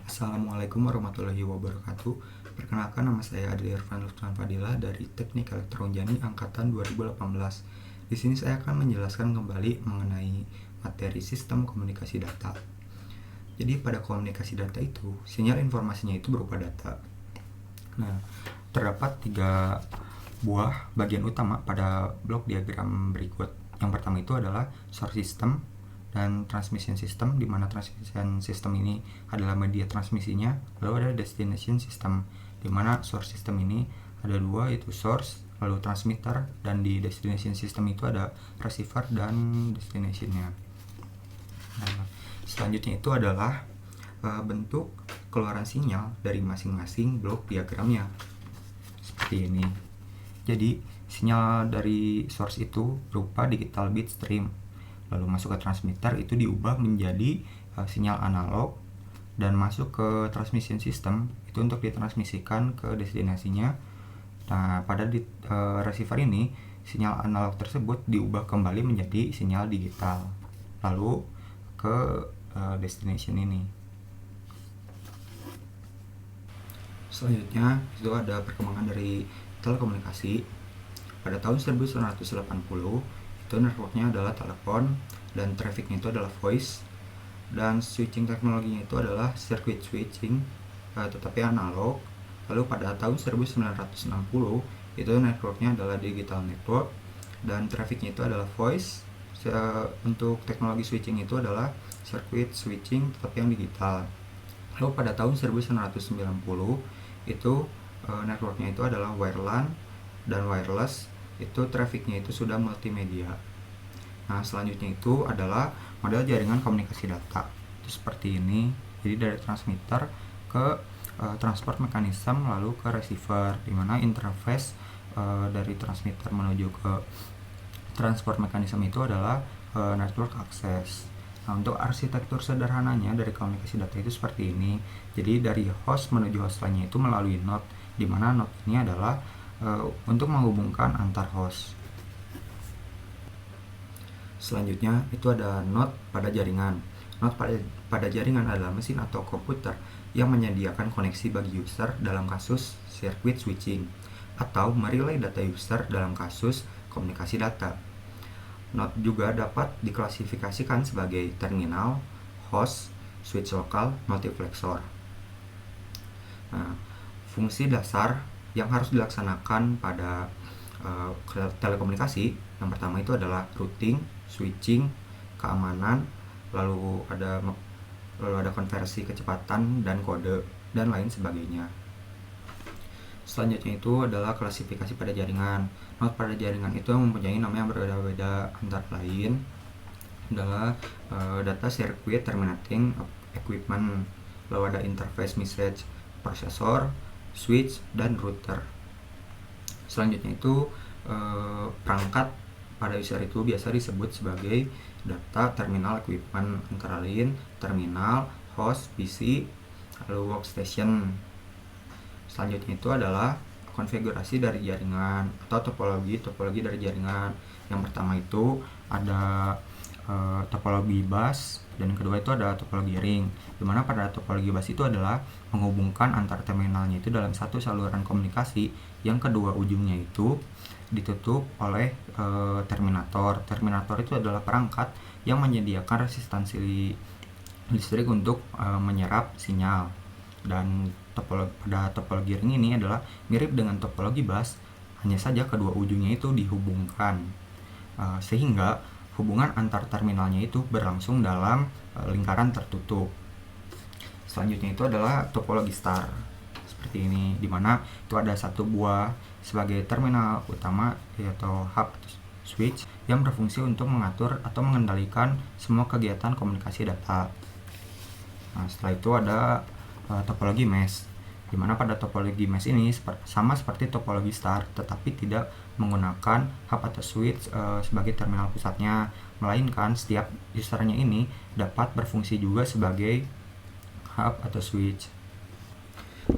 Assalamualaikum warahmatullahi wabarakatuh. Perkenalkan, nama saya Adli Irfan Lutfan Fadilah dari Teknik Elektronjani angkatan 2018. Di sini saya akan menjelaskan kembali mengenai materi sistem komunikasi data. Jadi pada komunikasi data itu, sinyal informasinya itu berupa data. Nah, terdapat 3 buah bagian utama pada blok diagram berikut. Yang pertama itu adalah source system dan transmission system, di mana transmission system ini adalah media transmisinya. Lalu ada destination system, di mana source system ini ada 2, yaitu source lalu transmitter, dan di destination system itu ada receiver dan destinationnya. Nah, selanjutnya itu adalah bentuk keluaran sinyal dari masing-masing blok diagramnya seperti ini. Jadi sinyal dari source itu berupa digital bit stream, lalu masuk ke transmitter itu diubah menjadi sinyal analog dan masuk ke transmission system itu untuk ditransmisikan ke destinasinya. Nah, pada receiver ini sinyal analog tersebut diubah kembali menjadi sinyal digital lalu ke destination ini. Selanjutnya itu ada perkembangan dari telekomunikasi. Pada tahun 1980 itu networknya adalah telepon dan trafficnya itu adalah voice, dan switching teknologinya itu adalah circuit switching tetapi analog. Lalu pada tahun 1960 itu networknya adalah digital network dan trafficnya itu adalah voice. Untuk teknologi switching itu adalah circuit switching tetapi yang digital. Lalu pada tahun 1990 itu networknya itu adalah wireline dan wireless, itu trafficnya itu sudah multimedia. Nah, selanjutnya itu adalah model jaringan komunikasi data. Itu seperti ini. Jadi dari transmitter ke transport mechanism lalu ke receiver, di mana interface dari transmitter menuju ke transport mechanism itu adalah network access. Nah, untuk arsitektur sederhananya dari komunikasi data itu seperti ini. Jadi dari host menuju host lainnya itu melalui node, di mana node ini adalah untuk menghubungkan antar host. Selanjutnya itu ada node pada jaringan. Node pada jaringan adalah mesin atau komputer yang menyediakan koneksi bagi user dalam kasus circuit switching, atau merelay data user dalam kasus komunikasi data. Node juga dapat diklasifikasikan sebagai terminal, host, switch lokal, multiplexer. Nah, fungsi dasar yang harus dilaksanakan pada telekomunikasi yang pertama itu adalah routing, switching, keamanan, lalu ada konversi kecepatan dan kode dan lain sebagainya. Selanjutnya itu adalah klasifikasi pada jaringan. Node pada jaringan itu mempunyai nama yang berbeda-beda, antara lain adalah data circuit terminating equipment, lalu ada interface message, processor, switch, dan router. Selanjutnya itu perangkat pada user itu biasa disebut sebagai data terminal equipment, antara lain terminal, host, PC, lalu workstation. Selanjutnya itu adalah konfigurasi dari jaringan atau topologi dari jaringan. Yang pertama itu ada topologi bus, dan yang kedua itu ada topologi ring, dimana pada topologi bus itu adalah menghubungkan antar terminalnya itu dalam satu saluran komunikasi yang kedua ujungnya itu ditutup oleh terminator. Terminator itu adalah perangkat yang menyediakan resistansi listrik untuk menyerap sinyal. Dan pada topologi ring ini adalah mirip dengan topologi bus, hanya saja kedua ujungnya itu dihubungkan sehingga hubungan antar terminalnya itu berlangsung dalam lingkaran tertutup. Selanjutnya itu adalah topologi star seperti ini, dimana itu ada satu buah sebagai terminal utama yaitu hub switch yang berfungsi untuk mengatur atau mengendalikan semua kegiatan komunikasi data. Nah, setelah itu ada topologi mesh, dimana pada topologi mesh ini sama seperti topologi star, tetapi tidak menggunakan hub atau switch sebagai terminal pusatnya, melainkan setiap usernya ini dapat berfungsi juga sebagai hub atau switch.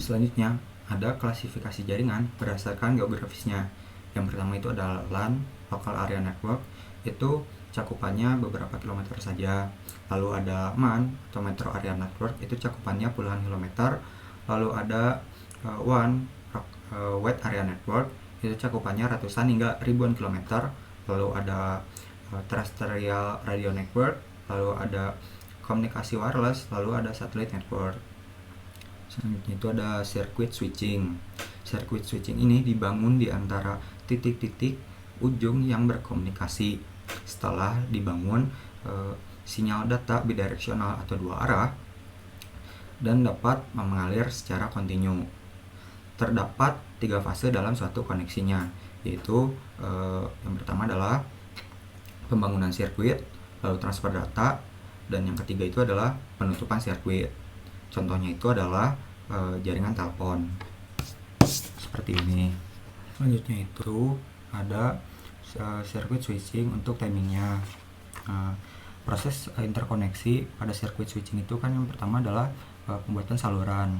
Selanjutnya ada klasifikasi jaringan berdasarkan geografisnya. Yang pertama itu adalah LAN, Local Area Network, itu cakupannya beberapa kilometer saja. Lalu ada MAN atau Metro Area Network, itu cakupannya puluhan kilometer. Lalu ada WAN Wide Area Network, itu cakupannya ratusan hingga ribuan kilometer. Lalu ada Terrestrial Radio Network, lalu ada komunikasi wireless, lalu ada satellite network. Selanjutnya itu ada circuit switching. Circuit switching ini dibangun di antara titik-titik ujung yang berkomunikasi. Setelah dibangun, sinyal data bidireksional atau dua arah dan dapat mengalir secara kontinu. Terdapat 3 fase dalam suatu koneksinya, yaitu yang pertama adalah pembangunan sirkuit, lalu transfer data, dan yang ketiga itu adalah penutupan sirkuit. Contohnya itu adalah jaringan telepon seperti ini. Selanjutnya itu ada circuit switching untuk timingnya. Proses interkoneksi pada circuit switching itu kan yang pertama adalah pembuatan saluran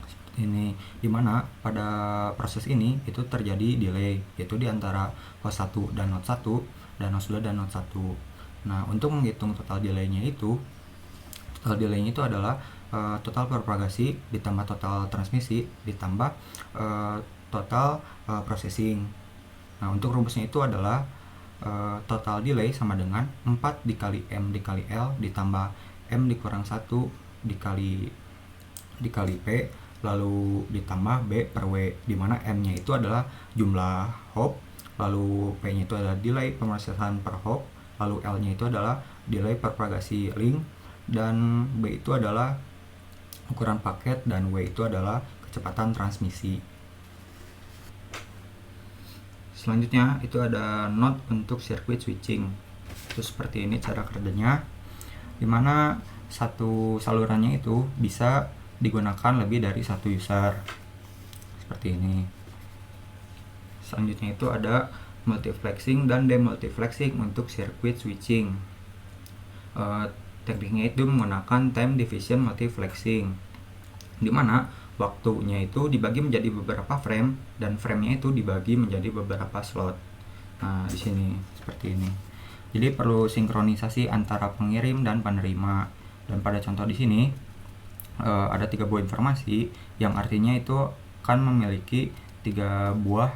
seperti ini, dimana pada proses ini itu terjadi delay, yaitu di antara host 1 dan node 1 dan host 2 dan node 1. Nah, untuk menghitung total delay-nya itu adalah total propagasi ditambah total transmisi ditambah total processing. Nah, untuk rumusnya itu adalah total delay sama dengan 4 dikali M dikali L ditambah M dikurang 1 dikali P lalu ditambah B per W, dimana M nya itu adalah jumlah hop, lalu P nya itu adalah delay pemrosesan per hop, lalu L nya itu adalah delay propagasi link, dan B itu adalah ukuran paket, dan W itu adalah kecepatan transmisi. Selanjutnya itu ada node untuk circuit switching. Itu seperti ini cara kerjanya, dimana satu salurannya itu bisa digunakan lebih dari satu user seperti ini. Selanjutnya itu ada multiplexing dan demultiplexing untuk circuit switching. Tekniknya itu menggunakan time division multiplexing, dimana waktunya itu dibagi menjadi beberapa frame dan framenya itu dibagi menjadi beberapa slot. Nah, di sini seperti ini. Jadi perlu sinkronisasi antara pengirim dan penerima. Dan pada contoh di sini ada 3 buah informasi yang artinya itu akan memiliki 3 buah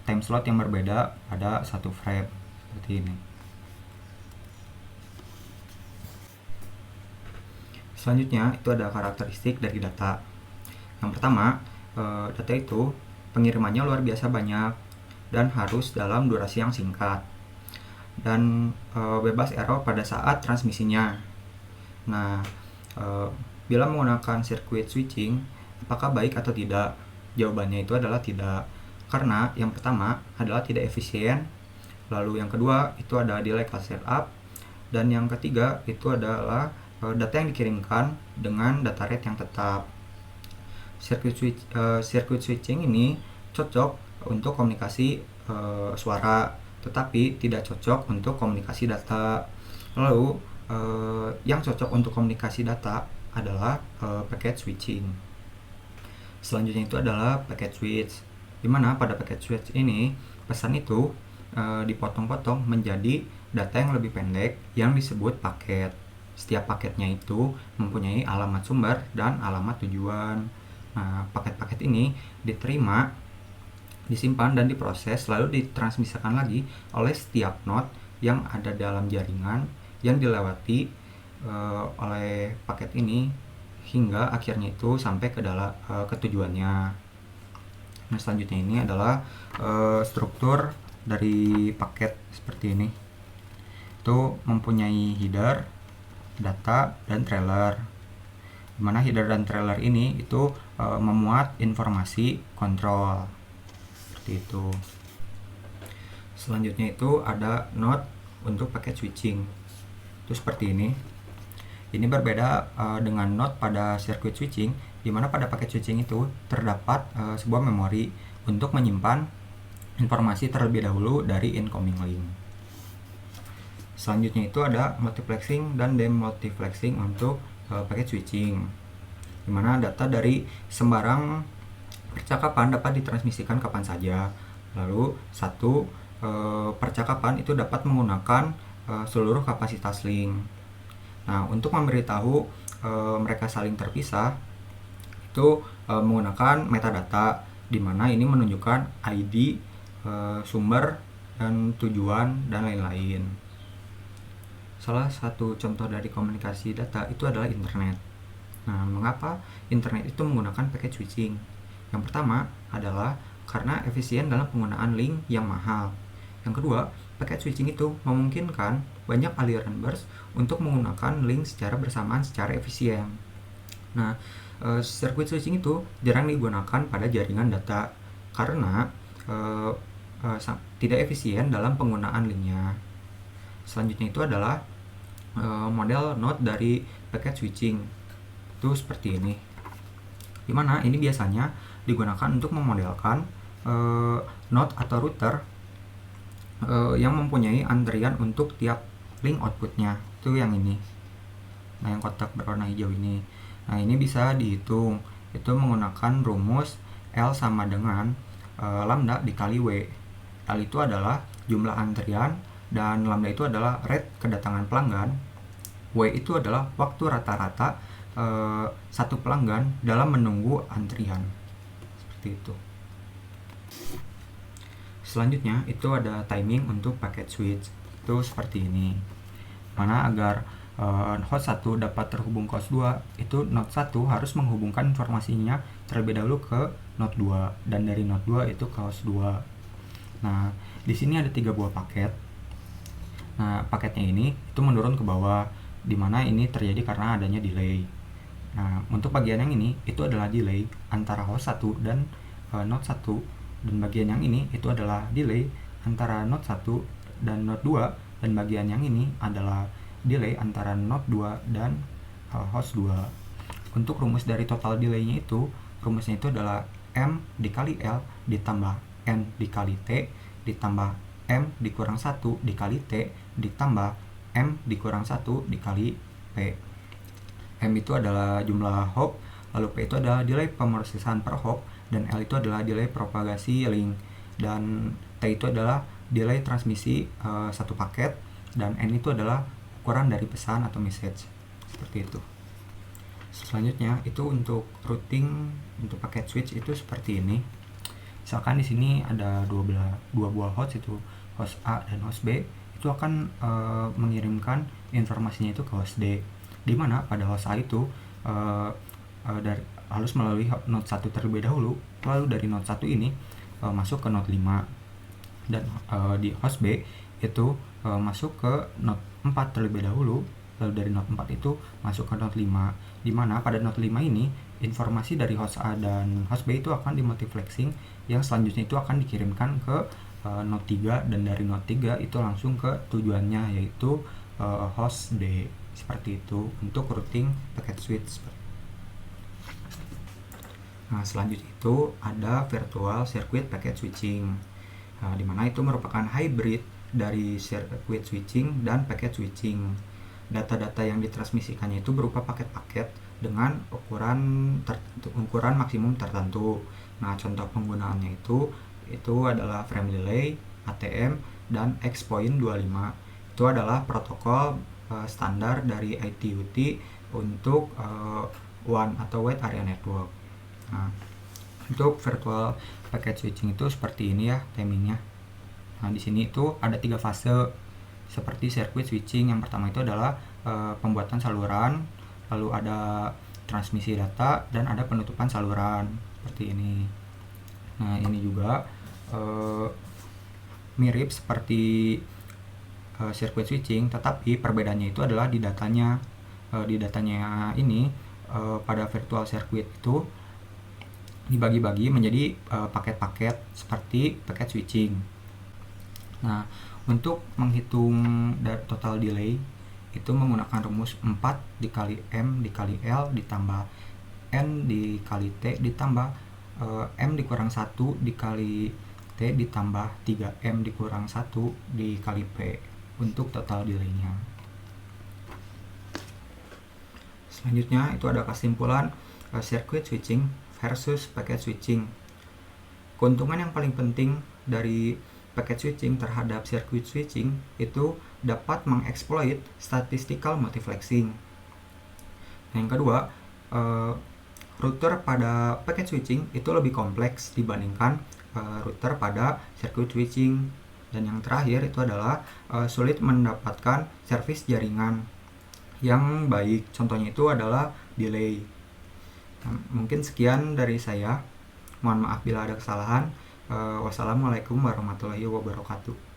time slot yang berbeda pada satu frame seperti ini. Selanjutnya itu ada karakteristik dari data. Yang pertama, data itu pengirimannya luar biasa banyak dan harus dalam durasi yang singkat, dan bebas error pada saat transmisinya. Nah, bila menggunakan circuit switching, apakah baik atau tidak? Jawabannya itu adalah tidak, karena yang pertama adalah tidak efisien, lalu yang kedua itu ada delay class setup, dan yang ketiga itu adalah data yang dikirimkan dengan data rate yang tetap. Circuit switching ini cocok untuk komunikasi suara, tetapi tidak cocok untuk komunikasi data. Lalu yang cocok untuk komunikasi data adalah packet switching. Selanjutnya itu adalah packet switch, dimana pada packet switch ini pesan itu dipotong-potong menjadi data yang lebih pendek yang disebut paket. Setiap paketnya itu mempunyai alamat sumber dan alamat tujuan. Nah, paket-paket ini diterima, disimpan dan diproses, lalu ditransmisikan lagi oleh setiap node yang ada dalam jaringan yang dilewati oleh paket ini hingga akhirnya itu sampai ke tujuannya. Nah, selanjutnya ini adalah struktur dari paket seperti ini. Itu mempunyai header, data, dan trailer. Dimana header dan trailer ini itu memuat informasi kontrol seperti itu. Selanjutnya itu ada node untuk paket switching. Itu seperti ini. Ini berbeda dengan node pada circuit switching, di mana pada paket switching itu terdapat sebuah memori untuk menyimpan informasi terlebih dahulu dari incoming link. Selanjutnya itu ada multiplexing dan demultiplexing untuk paket switching, di mana data dari sembarang percakapan dapat ditransmisikan kapan saja. Lalu satu percakapan itu dapat menggunakan seluruh kapasitas link. Nah, untuk memberitahu mereka saling terpisah itu menggunakan metadata, di mana ini menunjukkan ID, sumber, dan tujuan, dan lain-lain. Salah satu contoh dari komunikasi data itu adalah internet. Nah, mengapa internet itu menggunakan packet switching? Yang pertama adalah karena efisien dalam penggunaan link yang mahal. Yang kedua, packet switching itu memungkinkan banyak aliran burst untuk menggunakan link secara bersamaan secara efisien. Nah, circuit switching itu jarang digunakan pada jaringan data karena tidak efisien dalam penggunaan linknya. Selanjutnya itu adalah model node dari packet switching. Itu seperti ini, dimana ini biasanya digunakan untuk memodelkan node atau router yang mempunyai antrian untuk tiap link outputnya. Itu yang ini, nah yang kotak berwarna hijau ini. Nah, ini bisa dihitung, itu menggunakan rumus L sama dengan lambda dikali W. L itu adalah jumlah antrian, dan lambda itu adalah rate kedatangan pelanggan. W itu adalah waktu rata-rata satu pelanggan dalam menunggu antrian. Seperti itu. Selanjutnya itu ada timing untuk packet switch. Itu seperti ini, mana agar host 1 dapat terhubung ke host 2, itu node 1 harus menghubungkan informasinya terlebih dahulu ke node 2, dan dari node 2 itu ke host 2. Nah, di sini ada 3 buah paket. Nah, paketnya ini itu menurun ke bawah, dimana ini terjadi karena adanya delay. Nah, untuk bagian yang ini itu adalah delay antara host 1 dan node 1, dan bagian yang ini itu adalah delay antara node 1 dan node 2, dan bagian yang ini adalah delay antara node 2 dan host 2. Untuk rumus dari total delay-nya itu, rumusnya itu adalah M dikali L ditambah N dikali T ditambah M dikurang 1 dikali T ditambah M dikurang 1 dikali P. M itu adalah jumlah hop, lalu P itu adalah delay pemrosesan per hop, dan L itu adalah delay propagasi link, dan T itu adalah delay transmisi satu paket, dan N itu adalah ukuran dari pesan atau message. Seperti itu. Selanjutnya itu untuk routing untuk paket switch itu seperti ini. Misalkan di sini ada dua buah host, itu host A dan host B, itu akan mengirimkan informasinya itu ke host D, dimana pada host A itu harus melalui node 1 terlebih dahulu, lalu dari node 1 ini masuk ke node 5, dan di host B itu masuk ke node 4 terlebih dahulu, lalu dari node 4 itu masuk ke node 5, dimana pada node 5 ini informasi dari host A dan host B itu akan dimultiplexing, yang selanjutnya itu akan dikirimkan ke node 3, dan dari node 3 itu langsung ke tujuannya, yaitu host D. Seperti itu untuk routing packet switch. Nah, selanjutnya itu ada virtual circuit packet switching, dimana itu merupakan hybrid dari circuit switching dan packet switching. Data-data yang ditransmisikannya itu berupa paket-paket dengan ukuran maksimum tertentu. Nah, contoh penggunaannya itu adalah frame relay, ATM, dan X.25. Itu adalah protokol standar dari ITUT untuk WAN atau Wide Area Network. Nah, untuk virtual packet switching itu seperti ini ya timingnya. Nah, di sini itu ada 3 fase seperti circuit switching. Yang pertama itu adalah pembuatan saluran, lalu ada transmisi data, dan ada penutupan saluran seperti ini. Nah, ini juga mirip seperti circuit switching, tetapi perbedaannya itu adalah di datanya. Di datanya ini pada virtual circuit itu dibagi-bagi menjadi paket-paket seperti paket switching. Nah, untuk menghitung total delay itu menggunakan rumus 4 dikali M dikali L ditambah N dikali T ditambah M dikurang 1 dikali T ditambah 3M dikurang 1 dikali P untuk total delay-nya. Selanjutnya itu ada kesimpulan circuit switching versus packet switching. Keuntungan yang paling penting dari packet switching terhadap circuit switching itu dapat mengeksploit statistical multiplexing. Nah, yang kedua, router pada packet switching itu lebih kompleks dibandingkan router pada circuit switching. Dan yang terakhir itu adalah sulit mendapatkan service jaringan yang baik. Contohnya itu adalah delay. Nah, mungkin sekian dari saya. Mohon maaf bila ada kesalahan. Wassalamualaikum warahmatullahi wabarakatuh.